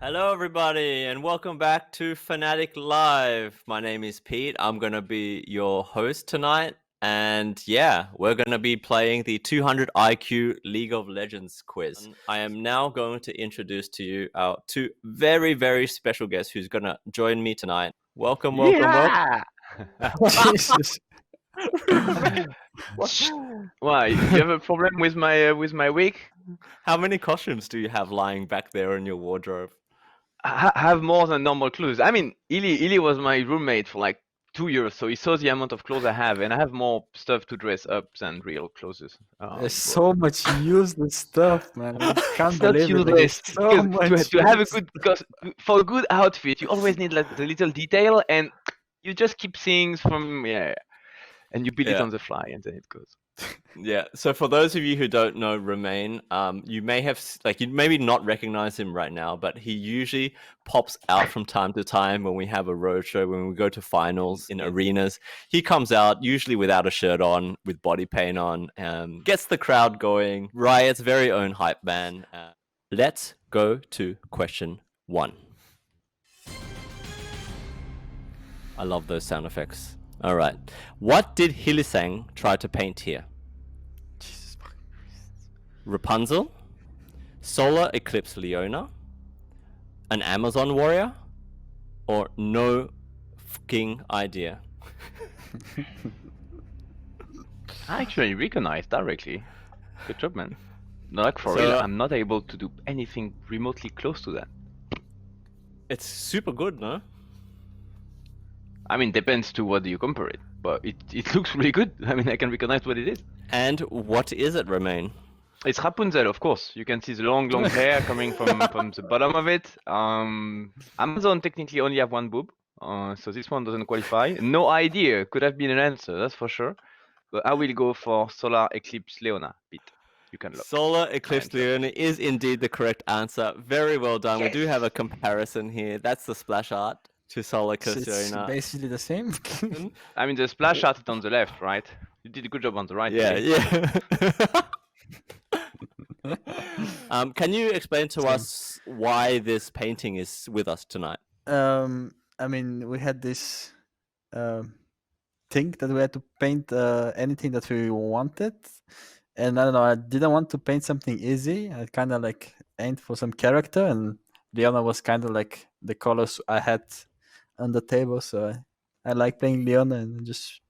Hello, everybody, and welcome back to Fnatic Live. My name is Pete. I'm going to be your host tonight. And yeah, we're going to be playing the 200 IQ League of Legends quiz. I am now going to introduce to you our two very, very special guests who's going to join me tonight. Welcome. Yeah! Jesus. Why? You have a problem with my wig? How many costumes do you have lying back there in your wardrobe? I have more than normal clothes. I mean, Illy was my roommate for like 2 years, so he saw the amount of clothes I have, and I have more stuff to dress up than real clothes. There's so much useless stuff, man. I can't It's not believe it. Like, useless there's so because much to have a useless good for a good outfit, you always need like the little detail, and you just keep things from and you build it Yeah. on the fly, and then it goes. Yeah. So for those of you who don't know Romain, you may have you maybe not recognize him right now, but he usually pops out from time to time when we have a roadshow, when we go to finals in arenas. He comes out usually without a shirt on, with body paint on, gets the crowd going. Riot's very own hype man. Let's go to question 1. I love those sound effects. All right. What did Hylissang try to paint here? Jesus fucking Christ. Rapunzel, Solar Eclipse Leona, an Amazon warrior, or no fucking idea? I actually recognize directly. Good job, man. No, like for So- real, I'm not able to do anything remotely close to that. It's super good, no? I mean, depends to what do you compare it, but it looks really good. I mean, I can recognize what it is. And what is it, Romain? It's Rapunzel, of course. You can see the long hair coming from the bottom of it. Amazon technically only have one boob, so this one doesn't qualify. No idea. Could have been an answer, that's for sure. But I will go for Solar Eclipse Leona. Pete, you can look. Solar Eclipse answer. Leona is indeed the correct answer. Very well done. We do have a comparison here. That's the splash art to Solar Eclipse It's Leona. basically the same. I mean, the splash art is on the left, right? You did a good job on the right. Yeah, Pete. yeah. Can you explain to us why this painting is with us tonight? I mean, we had this thing that we had to paint anything that we wanted, and I don't know. I didn't want to paint something easy. I kind of like aimed for some character, and Leona was kind of like the colors I had on the table, so I like playing Leona and just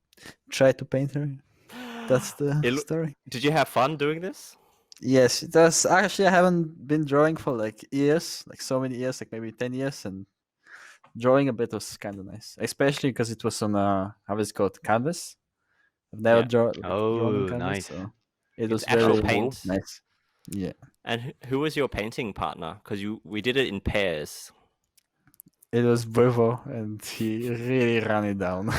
try to paint her. That's the story. Did you have fun doing this? Yes, it does. Actually, I haven't been drawing for like years, like so many years, like maybe 10 years, and drawing a bit was kind of nice, especially because it was on how is it called, canvas. I've never Yeah. drawn Oh, on canvas, nice. so it It's was actual very paint. nice. Yeah, And who was your painting partner? Because we did it in pairs. it was Brevo, and he really ran it down.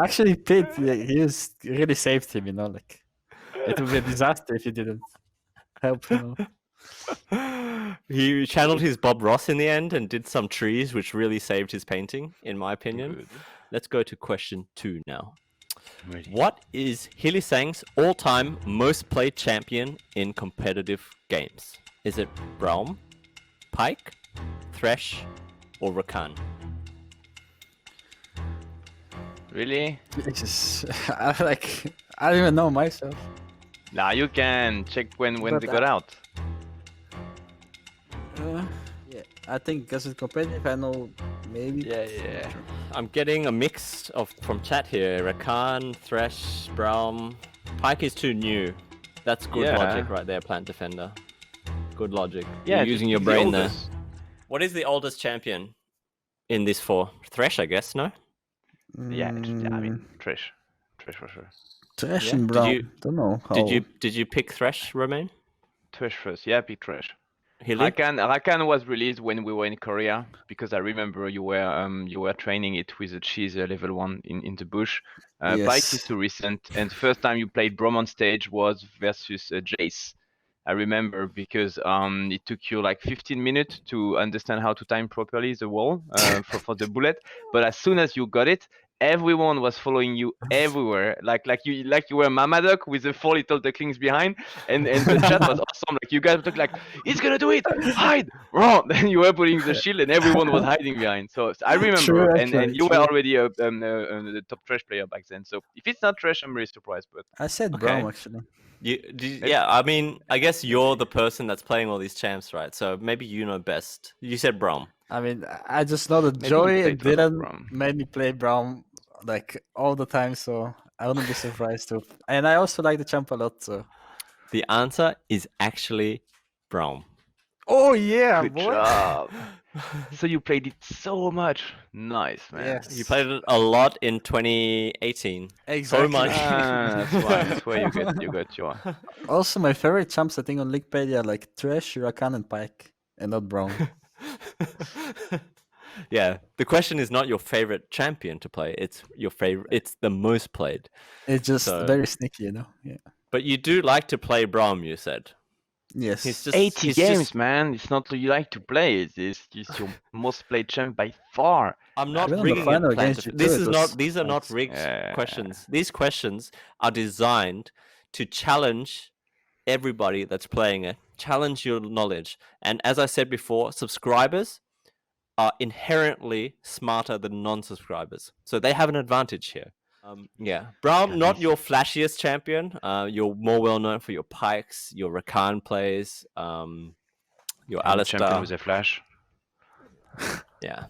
Actually, Pete, he really saved him. Like it would be a disaster if he didn't help him out. He channeled his Bob Ross in the end and did some trees, which really saved his painting, in my opinion. Good. Let's go to question 2 now. Ready. What is Hylissang's all-time most played champion in competitive games? Is it Braum, Pyke, Thresh, or Rakan? Really? Jesus, I don't even know myself. Nah, you can check when But they got out. Yeah, I think because it's competitive, I know maybe. Yeah. I'm getting a mix from chat here. Rakan, Thresh, Braum. Pyke is too new. That's good Yeah. logic right there, Plant Defender. Good logic. Yeah, You're using your the brain there. oldest. What is the oldest champion in this 4? Thresh, I guess, no? Yeah, I mean, Trish for sure. Trash Yeah. and Did Brown. you- Don't know how. Did you pick Thresh, Romain? Trish first, yeah, pick Trish. Hilly? Rakan was released when we were in Korea because I remember you were training it with a cheese level 1 in the bush. Yes. Pyke is too recent, and first time you played Braum on stage was versus Jace. I remember because it took you like 15 minutes to understand how to time properly the wall for the bullet, but as soon as you got it, everyone was following you everywhere, like you were Mamadok with the 4 little ducklings behind, and the chat was awesome. Like you guys looked like he's gonna do it, hide, wrong. Then you were putting the shield, and everyone was hiding behind. So I remember, True, and actually, you were true. already the top trash player back then. So if it's not trash, I'm really surprised. But I said Okay. Braum actually. Yeah, I mean, I guess you're the person that's playing all these champs, right? So maybe you know best. You said Braum. I mean, I just know that Maybe he Joey played and a lot of Dylan Braum. made me play Braum like all the time, so I wouldn't be surprised too. And I also like the champ a lot, so. The answer is actually Braum. Oh yeah, Good boy. job. So you played it so much. Nice, man. Yes. You played it a lot in 2018. Exactly. So much. That's why you got your. Also, my favorite champs I think on Leaguepedia are like Thresh, Huracan, and Pike, and not Braum. Yeah, the question is not your favorite champion to play. It's your favorite. It's the most played. It's just So- very sneaky, you know. Yeah. But you do like to play Braum, you said. Yes. He's just 80 he's games, just- man. It's not you like to play. It's your most played champ by far. I'm not Even on the rigging final it. Plant against it. you This too, is it not. was These are not nice. rigged Yeah. questions. These questions are designed to challenge everybody that's playing it. Challenge your knowledge. And as I said before, subscribers are inherently smarter than non-subscribers, so they have an advantage here. Yeah, Braum, not your flashiest champion. You're more well known for your pikes, your Rakan plays, your And champion Alistar. with a flash. Yeah.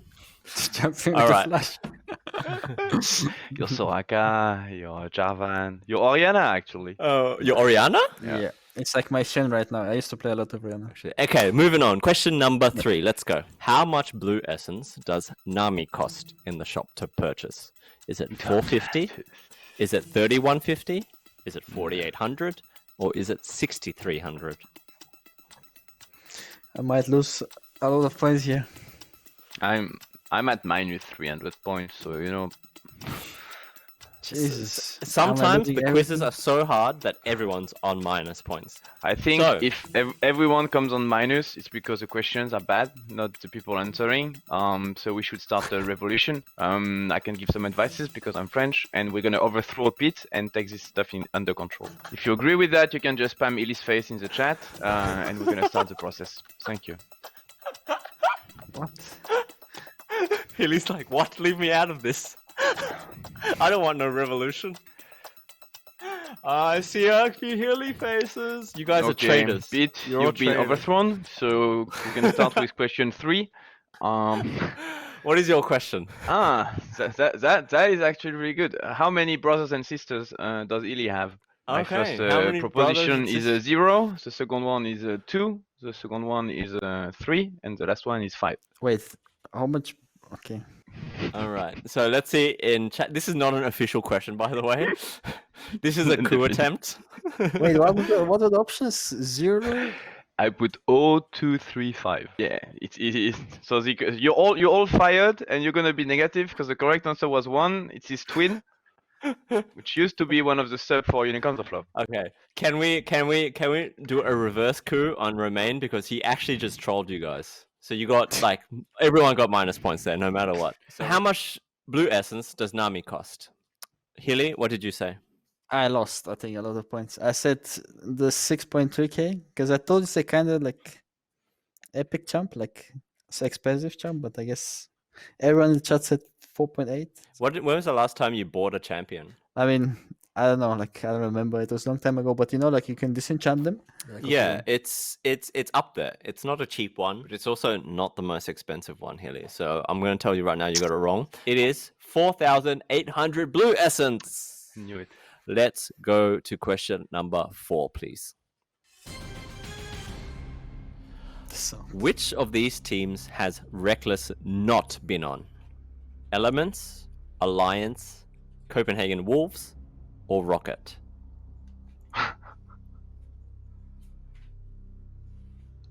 Champion All with right. the flash. Your Soraka, your Jarvan, your Orianna actually. Your Orianna? Yeah. It's like my Shen right now. I used to play a lot of Rihanna. Actually, okay, moving on. Question number 3. Let's go. How much blue essence does Nami cost in the shop to purchase? Is it 450? Is it 3150? Is it 4800? Or is it 6300? I might lose a lot of points here. I'm at minus 300 points, so you know. Jesus. Sometimes Am I the losing quizzes everything? are so hard that everyone's on minus points. I think So- if everyone comes on minus, it's because the questions are bad, not the people answering. So we should start a revolution. I can give some advices because I'm French, and we're gonna overthrow a pit and take this stuff under control. If you agree with that, you can just spam Illy's face in the chat, and we're gonna start the process. Thank you. What? Hilly's like, what? Leave me out of this. I don't want no revolution. I see ugly Hilly faces. You guys are traitors. Pete, You're all you've been traitors. overthrown, so we're gonna start with question 3. What is your question? That is actually really good. How many brothers and sisters does Illy have? My Okay, first how many brothers proposition and is sisters? 0. The second one is 2. The second one is 3, and the last one is 5. Wait, how much? Okay. All right. So let's see in chat. This is not an official question, by the way. This is a coup attempt. Wait, what are the options? 0? I put 0, 2, 3, 5. Yeah, it is. So you're all fired, and you're gonna be negative because the correct answer was 1. It's his twin, which used to be one of the sub for Unicorns of Love. Okay. Can we do a reverse coup on Romain because he actually just trolled you guys. So you got like everyone got minus points there, no matter what. So how much blue essence does Nami cost? Hilly, what did you say? I lost, I think, a lot of points. I said the 6.3k because I thought it's a kind of like epic champ, like it's expensive champ, but I guess everyone in the chat said 4.8. When was the last time you bought a champion? I mean, I don't know, like I don't remember. It was a long time ago, but you know, like you can disenchant them. Like, Yeah, okay. it's up there. It's not a cheap one, but it's also not the most expensive one, Hilly. So I'm going to tell you right now, you got it wrong. It is 4,800 blue essence. Knew it. Let's go to question number 4, please. So Which of these teams has Reckless not been on? Elements, Alliance, Copenhagen Wolves, or Rocket?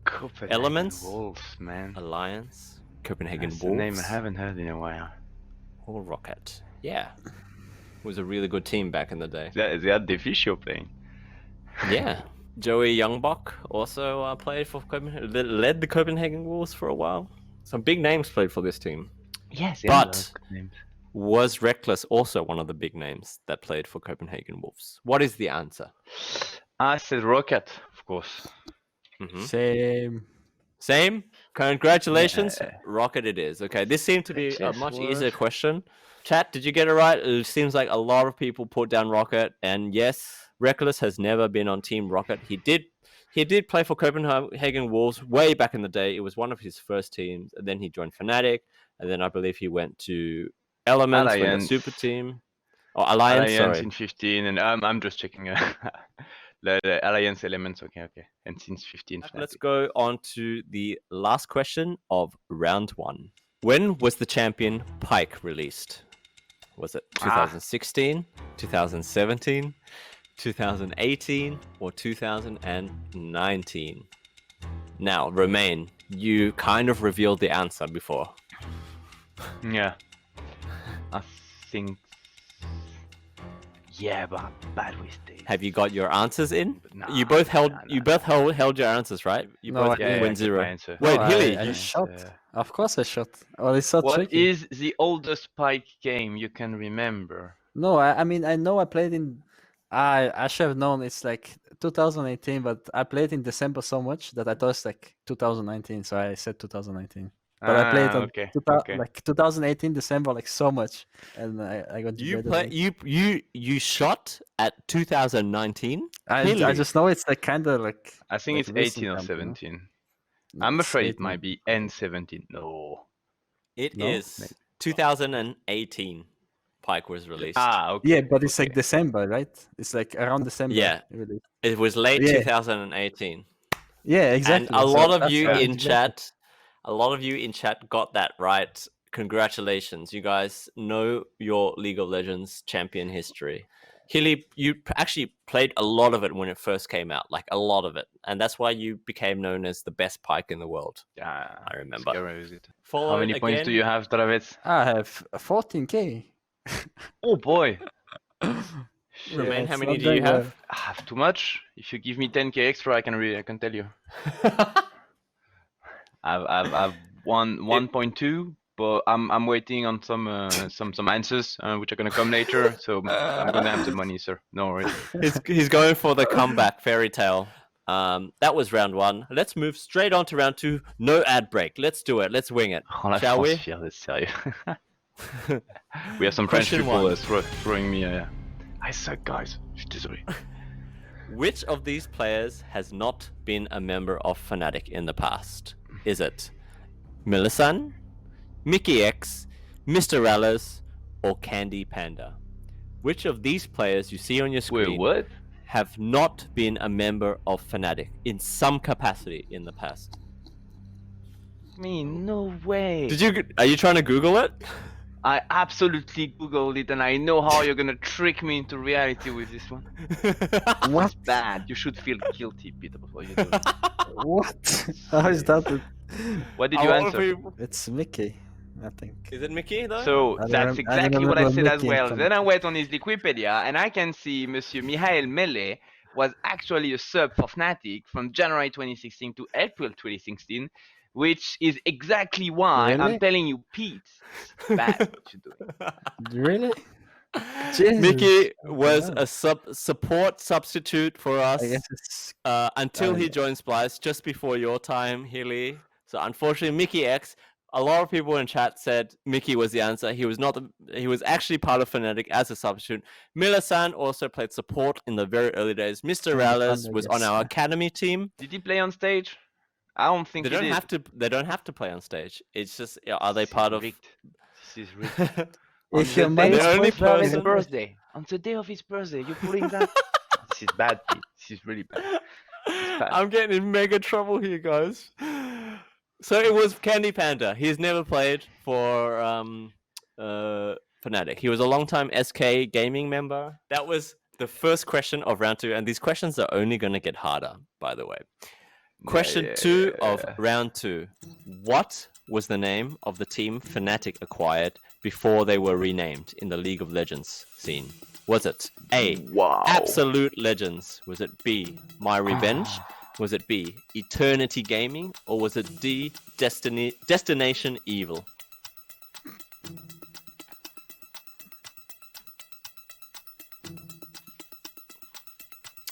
Copenhagen Elements? Wolves, man. Alliance, Copenhagen That's a Wolves, name I haven't heard in a while. or Rocket? Yeah. Was a really good team back in the day. They had Deficio playing. Yeah. Joey Youngbuck also played for Copenhagen, led the Copenhagen Wolves for a while. Some big names played for this team. Yes, But- names. Was Reckless also one of the big names that played for Copenhagen Wolves? What is the answer? I said Rocket, of course. Mhm. Same. Congratulations, Yeah. Rocket it is. Okay, this seemed to be a Reckless much was- easier question. Chat, did you get it right? It seems like a lot of people put down Rocket, and yes, Reckless has never been on Team Rocket. He did play for Copenhagen Wolves way back in the day. It was one of his first teams, and then he joined Fnatic, and then I believe he went to Elements with a Alliance. super team. Or Alliance, sorry. in 15, and I'm just checking the Alliance elements. Okay. And since 15, Let's Fnatic. go on to the last question of round 1. When was the champion Pyke released? Was it 2016, 2017, 2018, or 2019? Now, Romain, you kind of revealed the answer before. Yeah. I think. Yeah, but I'm bad with dates. Have you got your answers in? Nah, You both held nah, you nah, both held your answers, right? You No, both I- yeah, went I kept 0. my answer. Wait, No, Hilly, I you shot. Of course I shot. Oh, it's so What tricky. is the oldest Pyke game you can remember? No, I mean I know I played in. I should have known it's like 2018, but I played in December so much that I thought it's like 2019, so I said 2019. But I played on Okay. 2018 December like so much, and I got you degraded. play you shot at 2019. I Hilly. just know it's like kind of like. I think like it's recent 18 or camp, you know? 17. No, I'm it's afraid it 18. might be N17. No. It No? is 2018. Pyke was released. Okay. Yeah, but it's like okay. December, right? It's like around December. Yeah. Really. It was late Yeah. 2018. Yeah, exactly. And a lot of that's you why in it's chat, got that right. Congratulations. You guys know your League of Legends champion history. Hilly, you actually played a lot of it when it first came out, like a lot of it. And that's why you became known as the best Pyke in the world. Yeah, I remember. scary, is it? How Followed many points do again- you have, Travis? I have 14k. Oh boy. Romain, how it's many not do you going have? I have too much. If you give me 10k extra, I can tell you. I've 1.2, but I'm waiting on some answers which are gonna come later. So I'm gonna have the money, sir. No worries. He's going for the comeback fairy tale. That was round 1. Let's move straight on to round 2. No ad break. Let's do it. Let's wing it. Oh, la Shall we? France fière, sérieux. We have some French Question people 1. throwing me. I suck, guys. Je suis désolé. Which of these players has not been a member of Fnatic in the past? Is it Hylissang, Mickey X, Mr. Rallis, or Candy Panda? Which of these players you see on your screen Wait, what? have not been a member of Fnatic in some capacity in the past? Me, no way. Are you trying to Google it? I absolutely googled it, and I know how you're gonna trick me into reality with this one. What? Bad. You should feel guilty, Peter, for what you're doing. What? How is that? What did A you lot of answer? people- It's Mickey, I think. Is it Mickey though? So I don't that's rem- I don't exactly what I remember said as Mickey well. from- Then I went on his Wikipedia, and I can see Monsieur Mihail Mele was actually a sub for Fnatic from January 2016 to April 2016, which is exactly why Really? I'm telling you, Pete, it's bad what you're doing. Really? Jesus. Mickey Oh, was wow. a support substitute for us I guess it's. until he yeah. joined Splice just before your time, Hilly. So unfortunately, Mickey X. A lot of people in chat said Mickey was the answer. He was not. He was actually part of Fnatic as a substitute. Hylissang also played support in the very early days. Mr. Rallis was on yes. our academy team. Did he play on stage? I don't think They he don't did. have to. They don't have to play on stage. It's just are they part of? Rigged. This is rigged. On If your the man day is The only of Travis' person- birthday. On the day of his birthday, you're putting that. This is bad, Pete. This is really bad. bad. I'm getting in mega trouble here, guys. So it was Candy Panda. He's never played for Fnatic. He was a long-time SK gaming member. That was the first question of round 2, and these questions are only going to get harder, by the way. Question 2 of round 2. What was the name of the team Fnatic acquired before they were renamed in the League of Legends scene? Was it A, Wow. Absolute Legends? Was it B, My Revenge? Was it B, Eternity Gaming? Or was it D, Destination Evil?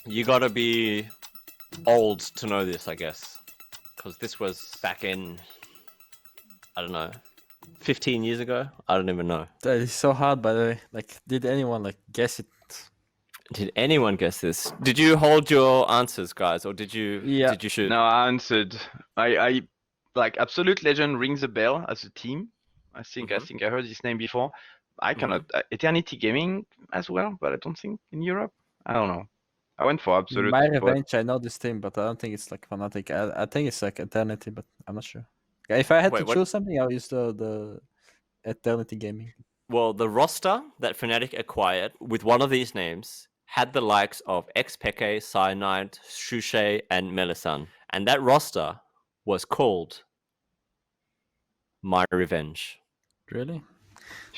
You gotta be old to know this, I guess. Because this was back in, I don't know, 15 years ago? I don't even know. That is so hard, by the way. Like, did anyone like guess it? Did anyone guess this? Did you hold your answers, guys, or did you shoot? No, I answered. I like Absolute Legend rings a bell as a team. I think I heard this name before. I cannot Eternity Gaming as well, but I don't think in Europe. I don't know. I went for Absolute. My but- Revenge, I know this team, but I don't think it's like Fnatic. I think it's like Eternity, but I'm not sure. If I had Wait, to what? choose something, I'll use the Eternity Gaming. Well, the roster that Fnatic acquired with one of these names had the likes of Xpeke, Cyanide, Shushe, and Melissan. And that roster was called My Revenge. Really?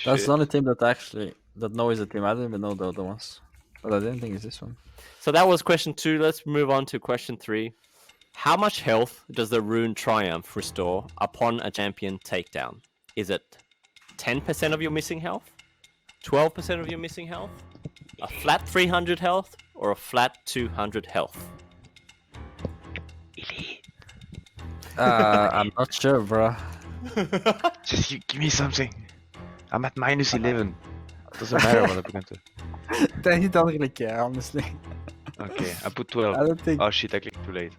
That's Shit. the only team that knows a team. I don't even know the other ones. But I didn't think it's this one. So that was question 2. Let's move on to question 3. How much health does the rune Triumph restore upon a champion takedown? Is it 10% of your missing health? 12% of your missing health? A flat 300 health? Or a flat 200 health? I'm not sure, bro. Just give me something. I'm at minus 11. Doesn't matter what I'm going to. Then you don't really care, honestly. Okay, I put 12. I don't think. Oh shit, I clicked too late.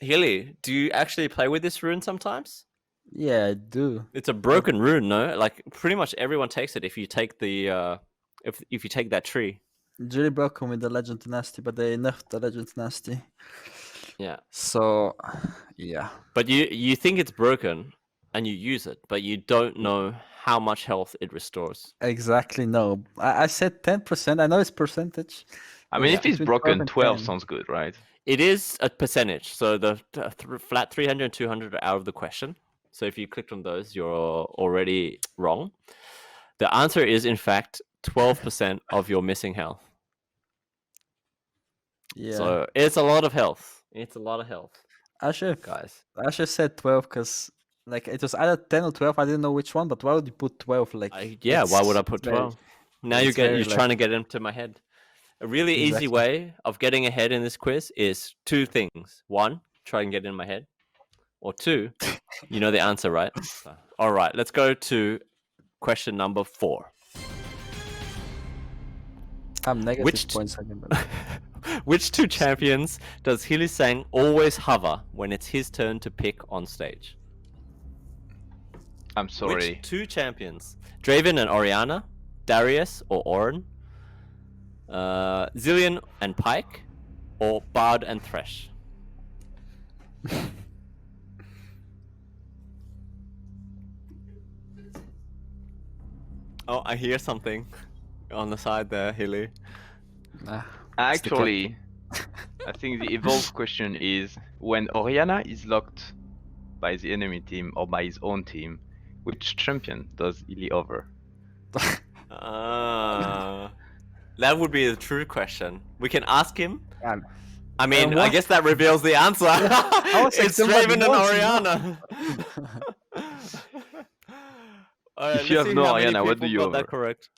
Hilly, do you actually play with this rune sometimes? Yeah, I do. It's a broken rune, no? Like pretty much everyone takes it if you take the if you take that tree. It's really broken with the Legend Nasty, but they nerfed the Legend Nasty. Yeah. So, yeah. But you think it's broken and you use it, but you don't know how much health it restores. Exactly, no. I said 10%. I know it's percentage. I mean, Yeah. if it's Between broken, 12 12 and 10. sounds good, right? It is a percentage, so the flat 300 and 200 are out of the question. So if you clicked on those, you're already wrong. The answer is, in fact, 12% of your missing health. Yeah. So it's a lot of health. It's a lot of health, I should guys. said 12 because like it was either 10 or 12. I didn't know which one, but why would you put 12? Like, Yeah, why would I it's put very- 12? Now it's you're very, trying to get into my head. A really easy Exactly. way of getting ahead in this quiz is 2 things. 1, try and get in my head. Or 2, you know the answer, right? So, all right, let's go to question number 4. I'm negative Which- points again. But... Which 2 champions does Hylissang always hover when it's his turn to pick on stage? I'm sorry. Which 2 champions? Draven and Orianna, Darius or Orin, Zillion and Pyke, or Bard and Thresh? Oh, I hear something on the side there, Hilly. Nah. Actually, I think the evolved question is when Orianna is locked by the enemy team or by his own team, which champion does Illy over? That would be the true question. We can ask him. Um, I mean, I what? guess that reveals the answer. was like, It's somebody Draven and wants to know. Orianna. Alright, If you let's have see no how many Orianna, what do people you got that over? correct.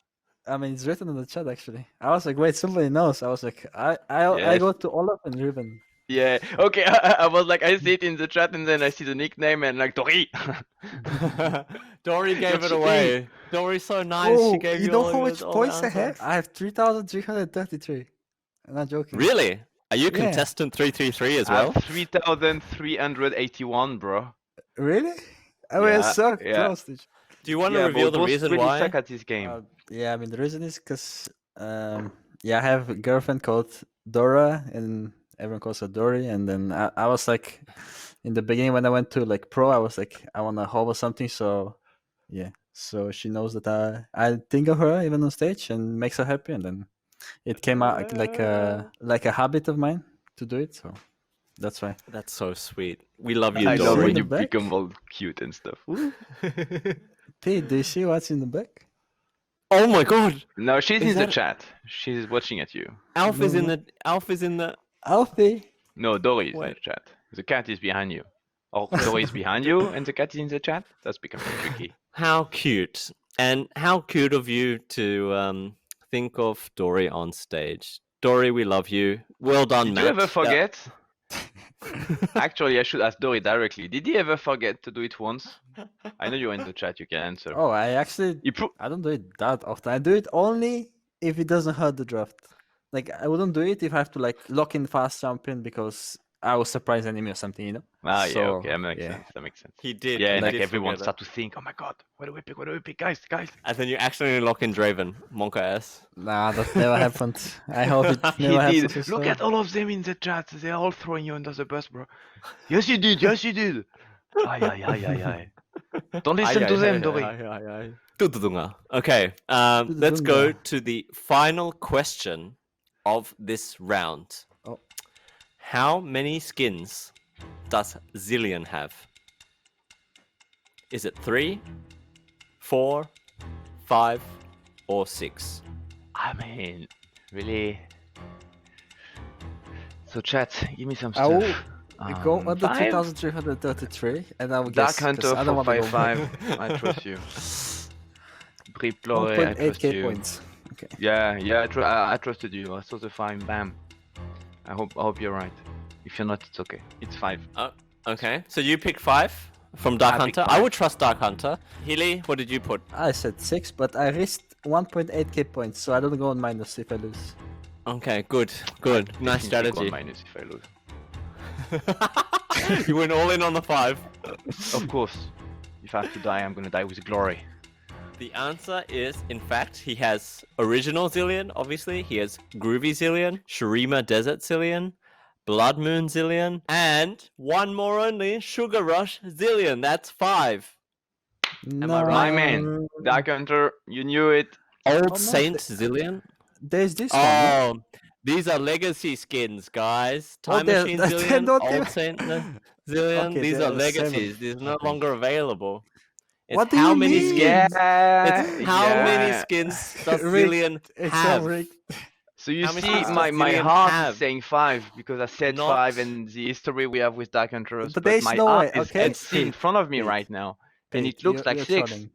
I mean, it's written in the chat actually. I was like, wait, somebody knows. I was like, I Yes. go to Olaf and Ruben. Yeah, okay, I was like, I see it in the chat and then I see the nickname and like, Tori! Dory gave it cheating. away. Dory's so nice. She gave you you know all how of much it- all the points I have? answers. I have 3,333. I'm not joking. Really? Are you Yeah. contestant 333 as I well? have 3,381, bro. Really? I mean, Yeah, so yeah. close. To... Do you want to Yeah, reveal but the both reason really why? suck at this game. Yeah, I mean, the reason is because, yeah, I have a girlfriend called Dora, and everyone calls her Dory. And then I was like, in the beginning when I went to like pro, I was like, I want to hover something. So, yeah, so she knows that I think of her even on stage and makes her happy. And then it came out like a habit of mine to do it. So that's why. That's so sweet. We love you, I Dory. love Dory. when In the you back? become all cute and stuff. Pete, do you see what's in the back? Oh my god! No, she's Is in the that- chat. She's watching at you. Alf is No, in no. the. Alf is in the. Alfie. No, Dory is in Wait. the chat. The cat is behind you. Or Dory is behind you and the cat is in the chat. That's becoming tricky. How cute! And how cute of you to think of Dory on stage. Dory, we love you. Well done, Did Matt. you ever forget? Actually, I should ask Dory directly. Did he ever forget to do it once? I know you're in the chat. You can answer. Oh, I actually I don't do it that often. I do it only if it doesn't hurt the draft. Like I wouldn't do it if I have to like lock in fast champion because I will surprise enemy or something, you know? Ah, yeah, So, okay, that makes yeah. sense. That makes sense. He did. Yeah, he and like did everyone forget it. start to think, oh my god, what do we pick? What do we pick, guys? And then you accidentally lock in Draven. Monka S. Nah, that never happened. I hope it He never did. happens. Look at all of them in the chat. They're all throwing you under the bus, bro. Yes, you did. Yes, you did. Ay, ay, ay, ay, ay. Don't listen to them, Dory. Okay, let's go to the final question of this round. Oh. How many skins does Zilean have? Is it 3, 4, 5, or 6? I mean, really. So, chat, give me some I will stuff. go on the 5? 2333 and I will Dark guess. 'cause Hunter I don't for want to go 5-5. I trust you. Briplore, I trust 1.8k you. points. Okay. Yeah, I trusted you. I saw the 5, bam. I hope you're right. If you're not, it's okay. It's 5. Okay, so you picked 5 from Dark Hunter. I would trust Dark Hunter. Healy, what did you put? I said 6, but I risked 1.8k points, so I don't go on minus if I lose. Okay, good. Nice strategy. Minus if I lose. You went all in on the 5. Of course. If I have to die, I'm gonna die with glory. The answer is, in fact, he has original Zilean, obviously. He has Groovy Zilean, Shurima Desert Zilean, Blood Moon Zilean, and one more only, Sugar Rush Zilean. That's 5. Am I right? My man, Dark Hunter, you knew it. Old Saint Zilean? There's this one. No? These are legacy skins, guys. Oh, Time they're- Machine they're Zilean, not Old even- Saint Zilean. Okay, These they're are legacies. 7. These are no Okay. longer available. It's What do how you many mean? skins? Yeah. It's how many skins does Rigged. Zilean It's have? so rigged. So you How many see, skins my does my Zilean heart have? is saying 5 because I said Not- 5 and the history we have with Dark Hunters. But But there's my no heart way, is okay? can see in front of me Pete, right now, and Pete, it looks like you're 6. trolling.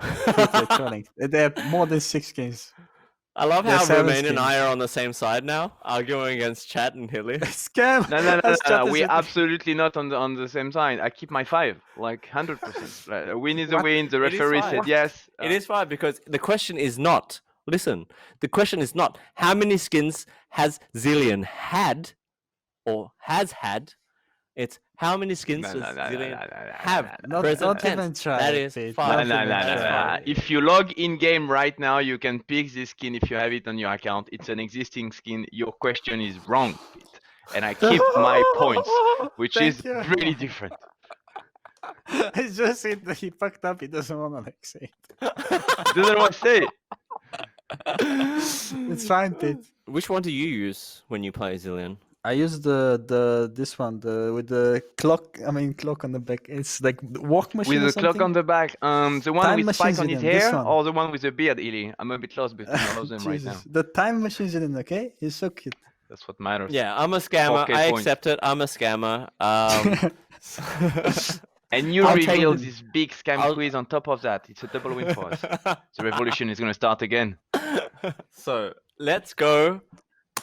Pete, you're trolling. There are more than 6 skins. I love There's how 7 Romain and skins. I are on the same side now, arguing against Chat and Hilly. Scam! No, That's chat is we're it. absolutely not on the same side. I keep my 5, like 100%. Like, a win is a What? win. The It is referee fine. said yes. It is fine because the question is not, listen, the question is not how many skins has Zilean had or has had. It's how many skins No, does no, no, no, Zilean no, no, no, have? no, no, Not, Present not tense. even try. That is Pete. 5. No, Not no, even no, no, try. no. If you log in game right now, you can pick this skin if you have it on your account. It's an existing skin. Your question is wrong, Pete. And I keep my points, which Thank is you. really different. It's just it that he fucked up. He doesn't want to like say it. Doesn't want to say it. It's fine, Pete. Which one do you use when you play Zilean? I use this one with the clock. I mean clock on the back. It's like the walk machine. With or the clock something. on the back. The one Time with spike machine's on in his them, this hair, one. or the one with the beard, Illy? I'm a bit lost between all of them right now. Jesus. The time machine's in it, okay? He's so cute. That's what matters. Yeah, I'm a scammer. 4K I points. accept it. I'm a scammer. And you I'll take revealed the- this big scam I'll- quiz on top of that. It's a double win for us. The revolution is going to start again. So let's go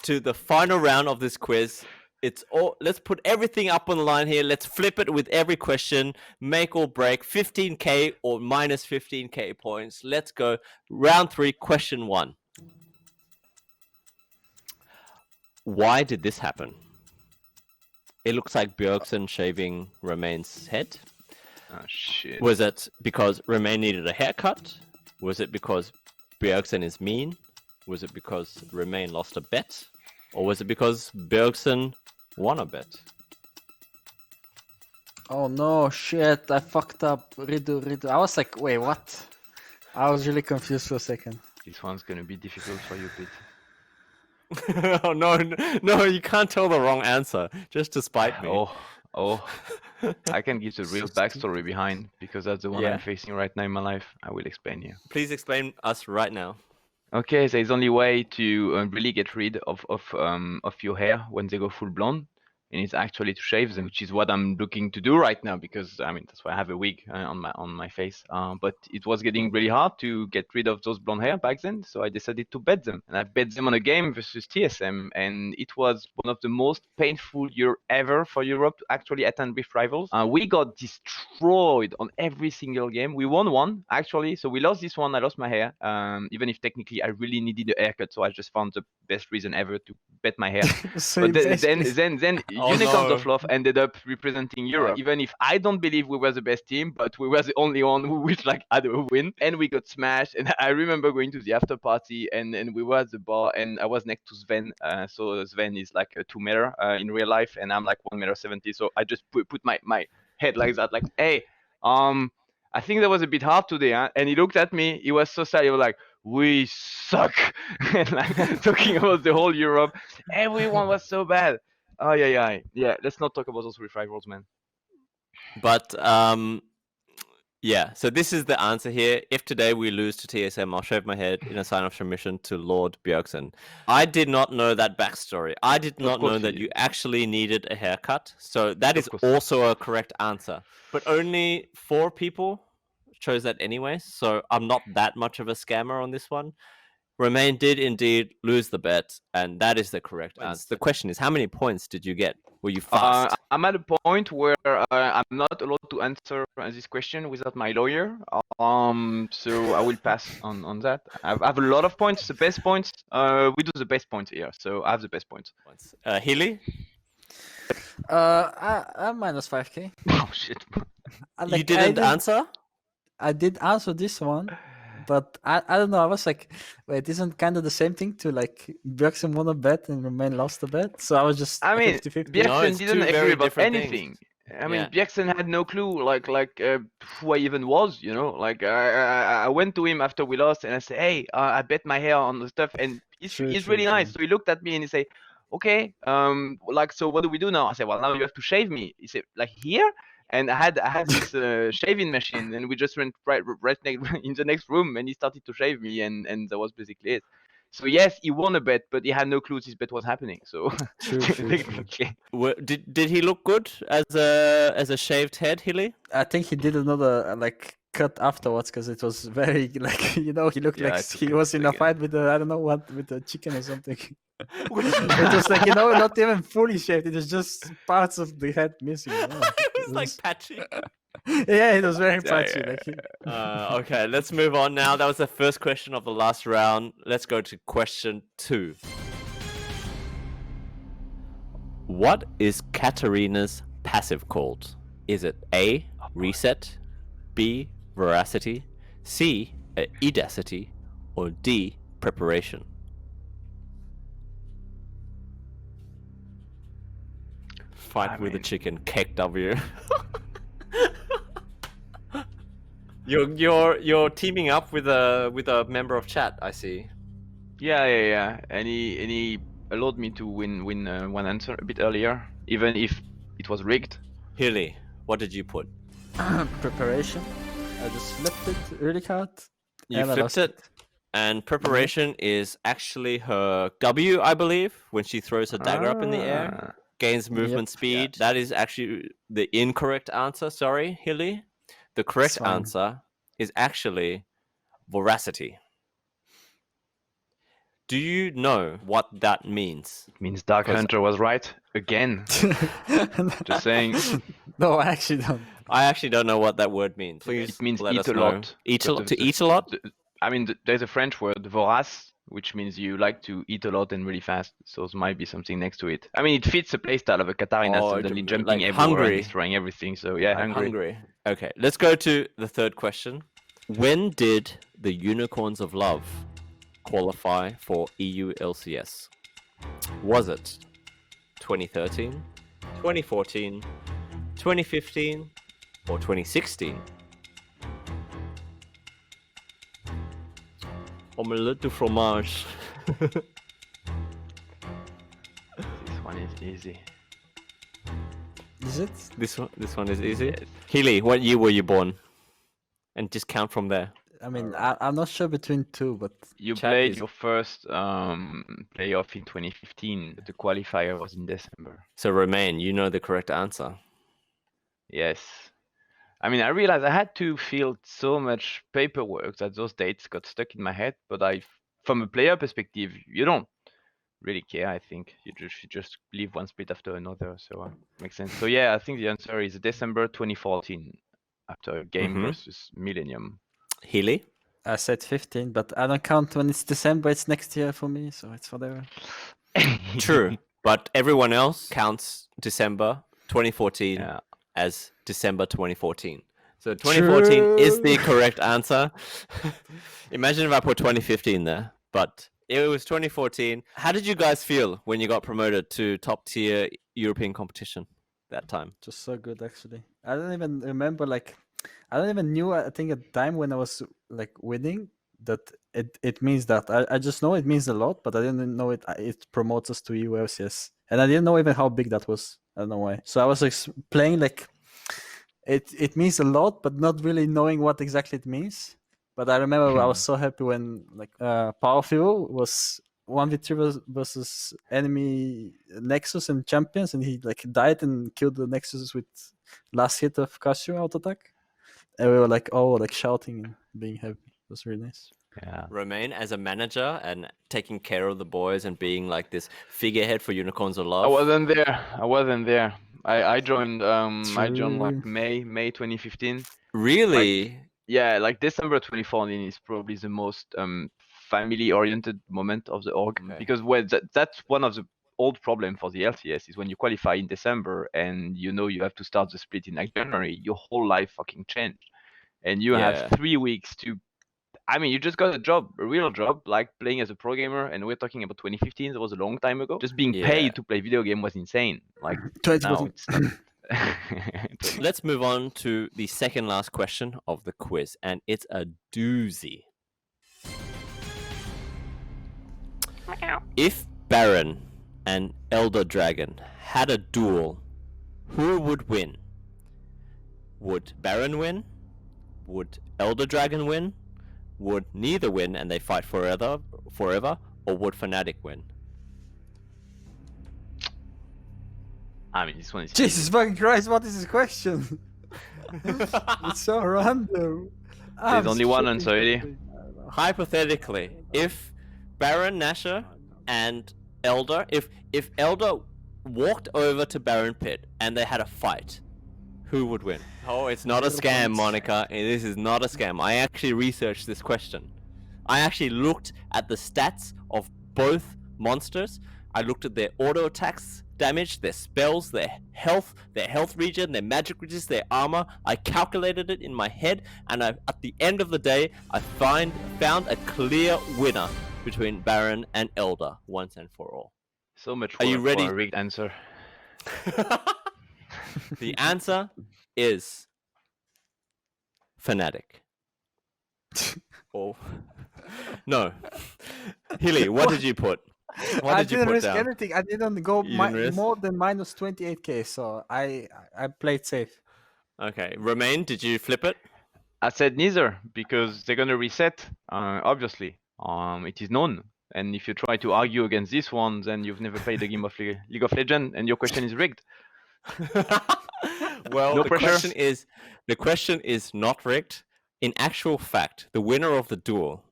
to the final round of this quiz. It's all. Let's put everything up on the line here. Let's flip it with every question. Make or break. 15k or minus 15k points. Let's go. Round 3, question 1. Why did this happen? It looks like Bjergsen shaving Romain's head. Oh, shit. Was it because Romain needed a haircut? Was it because Bjergsen is mean? Was it because Romain lost a bet? Or was it because Bjergsen won a bet? Oh no, shit! I fucked up. Redo. I was like, wait, what? I was really confused for a second. This one's going to be difficult for you, Pete. Oh no, you can't tell the wrong answer just to spite me. Oh. I can give the real backstory behind, because that's the one Yeah. I'm facing right now in my life. I will explain you. Please explain us right now. Okay, there's only way to really get rid of your hair when they go full blonde. and it's actually to shave them, which is what I'm looking to do right now, because I mean that's why I have a wig on my face. But it was getting really hard to get rid of those blonde hair back then, so I decided to bet them, and I bet them on a game versus TSM, and it was one of the most painful year ever for Europe to actually attend Rift Rivals. We got destroyed on every single game. We won one actually, so we lost this one. I lost my hair, even if technically I really needed a haircut, so I just found the best reason ever to bet my hair. So But you basically- then Oh, Unicorns no. of Love ended up representing Europe. Even if I don't believe we were the best team, but we were the only one who which like had a win, and we got smashed. And I remember going to the after party, and we were at the bar, and I was next to Sven. So Sven is like a 2 meter in real life, and I'm like 1.70 meter. So I just put my head like that, like, hey, I think that was a bit hard today, huh? And he looked at me. He was so sad. He was like, "We suck," and like talking about the whole Europe. Everyone was so bad. Oh yeah. Let's not talk about those Rift Rivals, man. But yeah, so this is the answer here. If today we lose to TSM, I'll shave my head in a sign of submission to Lord Bjergsen. I did not know that backstory. I did not know course that you you did. actually needed a haircut. So that Of is course. also a correct answer. But only 4 people chose that anyway. So I'm not that much of a scammer on this one. Romain did indeed lose the bet, and that is the correct answer. The question is, how many points did you get? Were you fast? I'm at a point where I'm not allowed to answer this question without my lawyer. So I will pass on that. I have a lot of points. The best points. We do the best points here, so I have the best points. Healy? I'm minus 5k. Oh shit. You didn't answer? I did answer this one, but I don't know. I was like, wait, isn't kind of the same thing to like Bjergsen won a bet and Romain lost a bet? So I was just I mean, 50-50. Bjergsen it's didn't two agree very about different anything. things. I mean, Yeah. Bjergsen had no clue, like who I even was, you know. Like I went to him after we lost, and I said, "Hey, I bet my hair on the stuff," and he's True, really nice. true. So he looked at me and he said, "Okay, like, so what do we do now?" I said, "Well, now you have to shave me." He said, "Like here?" And I had this shaving machine, and we just went right in the next room, and he started to shave me, and that was basically it. So yes, he won a bet, but he had no clue this bet was happening. So True. technically. Did he look good as a shaved head, Healy? I think he did another like cut afterwards because it was very like he looked Yeah, like it's he okay, was in a again. fight with the I don't know what with the chicken or something. It was like not even fully shaved. It was just parts of the head missing. It was like patchy. Yeah, it was very Yeah, patchy. yeah, Like Okay, let's move on now. That was the first question of the last round. Let's go to question 2. What is Katarina's passive called? Is it A, reset, B, veracity, C, edacity, or D, preparation? Fight with the chicken, KW. You're teaming up with a member of chat, I see. Yeah. And he allowed me to win one answer a bit earlier, even if it was rigged. Healy, what did you put? preparation. I just flipped it really hard. You and I flipped lost it, and preparation is actually her W, I believe, when she throws her dagger up in the air. Gains movement speed. That is actually the incorrect answer. Sorry, Healy. The correct fine. answer is actually voracity. Do you know what that means? It means Dark Hunter was right again. Just saying. No, I actually don't. I actually don't know what that word means. Please It means let eat us a know. lot. Eat a lot. The- To eat a lot? I mean, there's a French word, vorace, which means you like to eat a lot and really fast. So there might be something next to it. I mean, it fits the playstyle of a Katarina, Oh, suddenly like jumping everywhere hungry. and destroying everything. So yeah, Like hungry. Okay, let's go to the third question. When did the Unicorns of Love qualify for EU LCS? Was it 2013, 2014, 2015, or 2016? Omelette du fromage. This one is easy. Is it? This one is easy. Yes. Healy, what year were you born? And just count from there. I mean, Alright. I'm not sure between two, but You Chat played is- your first playoff in 2015. The qualifier was in December. So Romain, you know the correct answer. Yes. I mean, I realized I had to fill so much paperwork that those dates got stuck in my head. But from a player perspective, you don't really care. I think you just leave one split after another. So makes sense. So yeah, I think the answer is December 2014 after a game Mhm. versus Millennium. Healy? I said 15, but I don't count when it's December. It's next year for me, so it's whatever. True. But everyone else counts December 2014 Yeah. as December 2014. So 2014 is the True. correct answer. Imagine if I put 2015 there, but it was 2014. How did you guys feel when you got promoted to top tier European competition that time? Just so good, actually. I don't even remember, like, I don't even knew, I think at the time when I was like winning, that it means that. I just know it means a lot, but I didn't know it promotes us to ULCS. And I didn't know even how big that was. I don't know why. So I was like playing like it means a lot, but not really knowing what exactly it means. But I remember I was so happy when like Powerful was 1v3 versus enemy Nexus and champions, and he like died and killed the Nexus with last hit of Casio auto attack. And we were like, oh, like shouting and being happy. It was really nice. Yeah. Romain, as a manager and taking care of the boys and being like this figurehead for Unicorns of Love. I wasn't there. I joined like True. May 2015. Really? Yeah, like December 2014 is probably the most family oriented moment of the org, Okay. because that's one of the old problem for the LCS is when you qualify in December and you know you have to start the split in like January, your whole life fucking changed. And you Yeah. have 3 weeks to, I mean, you just got a real job, like playing as a pro gamer, and we're talking about 2015. That was a long time ago. Just being Yeah. paid to play video game was insane. Like now 2014. it's not. Let's move on to the second last question of the quiz, and it's a doozy. If Baron and Elder Dragon had a duel, who would win? Would Baron win? Would Elder Dragon win? Would neither win and they fight forever? Or would Fnatic win? I mean, this one is Jesus fucking Christ, what is this question? It's so random. There's only one answer, Eddie. Hypothetically, if Baron Nashor and Elder, if Elder walked over to Baron Pit and they had a fight, who would win? Oh, it's not a scam, Monica. This is not a scam. I actually researched this question. I actually looked at the stats of both monsters. I looked at their auto attacks damage, their spells, their health regen, their magic resist, their armor. I calculated it in my head, and at the end of the day, I found a clear winner between Baron and Elder once and for all. So much Are you work ready? for a rigged answer. The answer is Fnatic. Oh no, Hilly, what did you put? What I did you didn't put risk down? anything. I didn't go You didn't risk? more than minus 28k, so I played safe. Okay, Romain, did you flip it? I said neither, because they're gonna reset, obviously. It is known. And if you try to argue against this one, then you've never played a game of League of Legends, and your question is rigged. Well, No the pressure. question is not rigged. In actual fact, the winner of the duel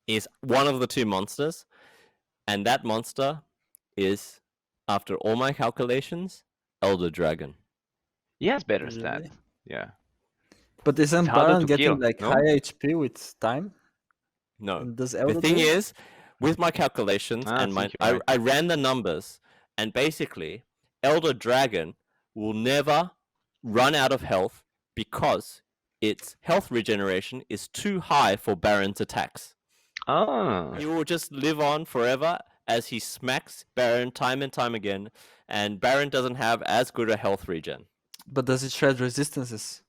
is one of the two monsters, and that monster is, after all my calculations, Elder Dragon. He has better Really? stats. Yeah. But isn't It's harder Baron to getting kill, like no? high HP with time? No. And does The Elder thing do it? is, with my calculations I and think you're right. I ran the numbers, and basically, Elder Dragon will never run out of health because its health regeneration is too high for Baron's attacks. Ah. He will just live on forever as he smacks Baron time and time again, and Baron doesn't have as good a health regen. But does it shred resistances?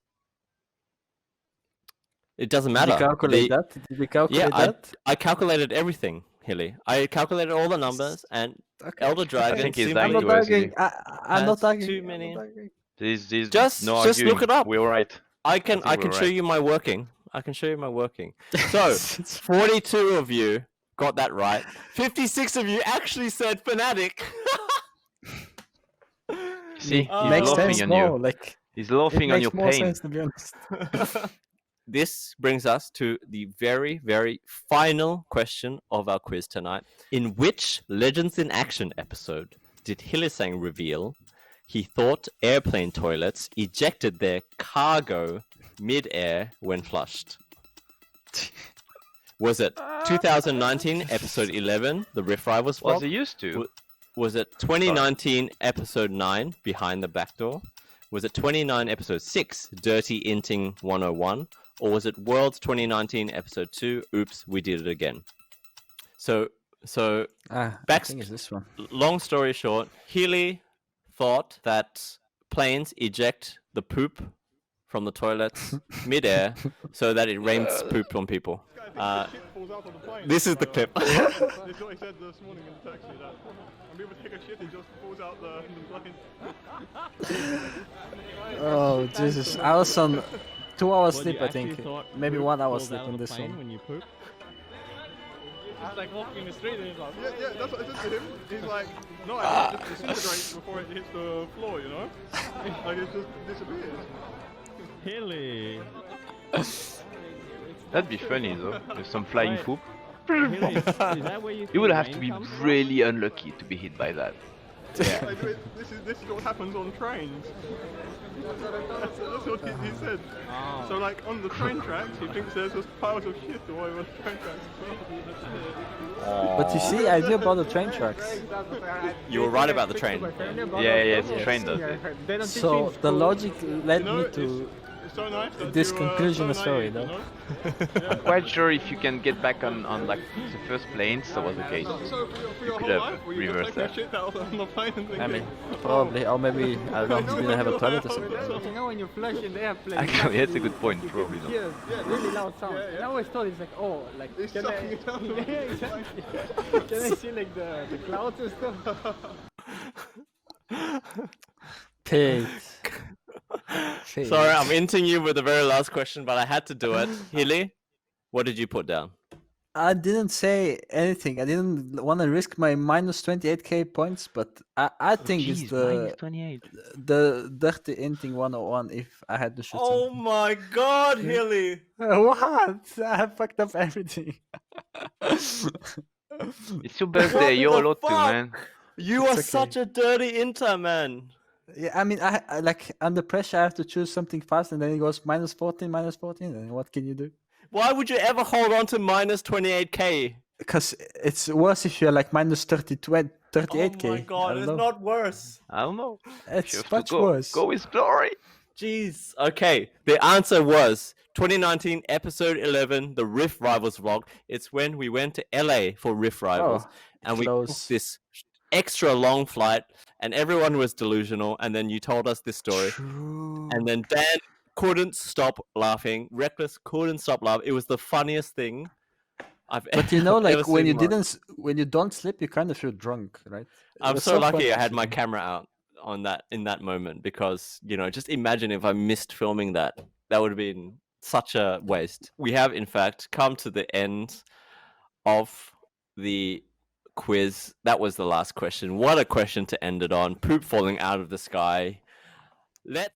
It doesn't Did matter. you calculate that? Did you calculate that? I calculated everything, Hilly. I calculated all the numbers, and Okay. Elder Dragon. think he's I'm dying not to us, arguing. I'm not has arguing. too I'm many- not arguing. This Just no look arguing. it up. We were right. I can think we're show right. you my working. I can show you my working. So 42 of you got that right. 56 of you actually said Fnatic. See, Oh. he's makes laughing sense on more. you. Like He's it laughing on makes your more pain. sense, to be honest. This brings us to the very, very final question of our quiz tonight. In which Legends in Action episode did Hylissang reveal he thought airplane toilets ejected their cargo mid-air when flushed? Was it 2019 episode 11, The Rift Rivals Was vlog? he used to? Was it 2019 episode 9, Behind the Back Door? Was it 29 episode 6, Dirty Inting 101? Or was it Worlds 2019 episode 2, Oops, We Did It Again? So I Back- think it's this one. long story short, Healy thought that planes eject the poop from the toilets mid-air so that it rains poop on people. This is the clip. This is what he said this morning in the taxi, that when people take a shit, it just falls out the plane. Oh Jesus! I was on 2 hours What, sleep, you I think. actually thought Maybe poop 1 hour falls sleep out on of the this plane one. when you poop? It's like walking in the street and it's like... Yeah, that's what I said to him. He's like, no, it just disintegrates before it hits the floor, you know? Like it just disappears. Hilly! That'd be funny though. With some flying Right. poop. Hilly, is that where you You would think have to rain be comes from? really unlucky to be hit by that. Like, this is what happens on trains. That's what he said. Oh. So like on the train tracks, he thinks there's just piles of shit all over the train tracks as well. But you see, I knew about the train tracks. You were right about the train. Yeah, it's a train does it. So the logic led You know, me to. It's so nice that this you, conclusion so of story, naive, though. you know? I'm quite sure if you can get back on like the first planes, that was the case. So for your could whole have life, were you just reversed taking that. a shit out on the plane and thinking, I mean, probably, or maybe I don't know. Didn't have a toilet or something. You know when you flush in the airplane, Actually, that's a good point, you probably can not. hear really loud sound. Yeah, yeah. And I always thought it's like, oh, like It's can sucking I, it out. yeah, exactly. Can I see like the clouds and stuff? Pete. Sorry, I'm inting you with the very last question, but I had to do it. Hilly, what did you put down? I didn't say anything. I didn't want to risk my minus 28k points, but I think it's Jeez, -28. the dirty inting 101 if I had to shoot Oh my god, Hilly! What? I fucked up everything. It's your birthday, you're the allowed to, fuck? man. You It's are okay. such a dirty inter, man. Yeah, I mean, I like under pressure. I have to choose something fast, and then it goes minus 14, and what can you do? Why would you ever hold on to minus 28k? Because it's worse if you're like minus 38k. Oh my god, I don't it's know. not worse. I don't know. It's You have to much go. worse. Go with glory. Jeez. Okay, the answer was 2019 episode 11, the Rift Rivals vlog. It's when we went to LA for Rift Rivals, and we close. booked this extra long flight, and everyone was delusional. And then you told us this story, True. and then Dan couldn't stop laughing. Reckless couldn't stop laughing. It was the funniest thing I've But you know, ever like when seen you in my- when you don't sleep, you kind of feel drunk, right? It I'm was so fun lucky I had my actually. camera out on that in that moment, because just imagine if I missed filming that. That would have been such a waste. We have in fact come to the end of the quiz. That was the last question. What a question to end it on. Poop falling out of the sky. Let